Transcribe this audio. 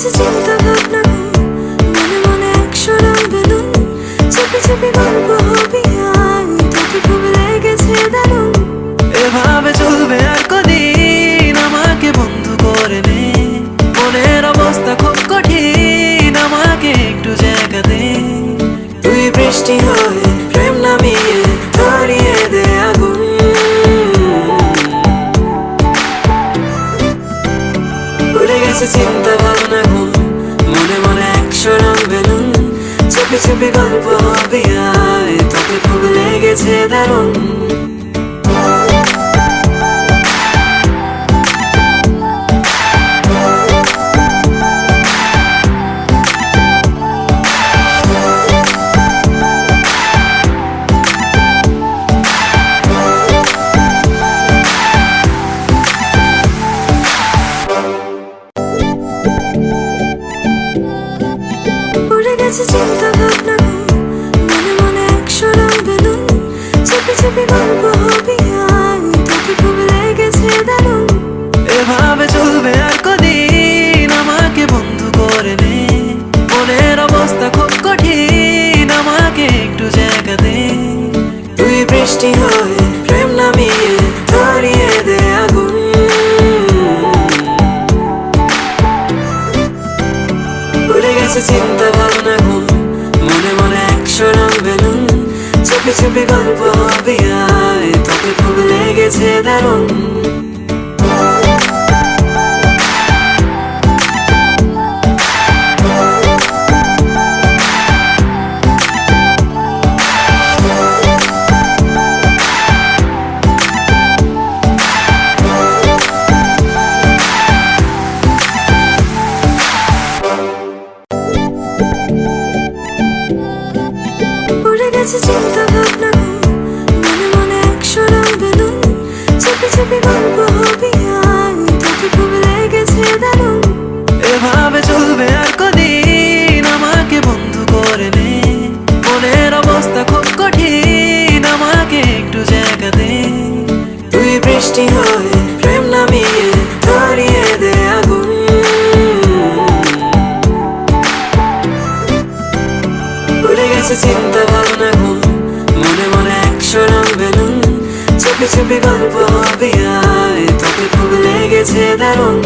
গেছে চিন্তা ভাবনা মনে মনে একশো রং বেলুন চেপে চেপে গল্প হবি আর তোকে খুব লেগেছে দারুণ। এভাবে চলবে আর কদিন, আমাকে বন্ধু করে নে, মনের অবস্থা খুব কঠিন, আমাকে একটু জায়গা দে। তুই বৃষ্টি হয়ে প্রেম নামিয়ে ধরিয়ে দে আগুন। উড়ে গেছে চিন্তা ভাবনা মনে মনে একশো রং বেলুন চেপে চেপে গল্প হবে আয় তোকে খুব লেগেছে দারুণ। চিন্তা ভাবনা মনে মনে একশো রং বেলুন চেপে চেপে গল্প হবি আর তোকে খুব লেগেছে দারুণ। এভাবে চলবে আর কদিন, আমাকে বন্ধু করে নে, মনের অবস্থা খুব কঠিন, আমাকে একটু জায়গা দে। তুই বৃষ্টি হয়ে প্রেম নামিয়ে ধরিয়ে দে আগুন। উড়ে গেছে চিন্তা ভাবনা মনে মনে একশো রং বেলুন চেপে চেপে গল্প হবে আয় তোকে খুব লেগেছে দারুণ। চিন্তা ভাবনা মনে মনে একশো রং বেলুন চেপে চেপে গল্প হবি আর তোকে খুব লেগেছে দারুণ। এভাবে চলবে আর কদিন, আমাকে বন্ধু করে নে, মনের অবস্থা খুব কঠিন, আমাকে একটু জায়গা দে। তুই বৃষ্টি হয়ে প্রেম নামিয়ে ধরিয়ে দে আগুন। উড়ে গেছে চিন্তা ভাবনা মনে মনে একশো রং বেলুন চেপে চেপে গল্প হবে আয় তোকে খুব লেগেছে দারুণ।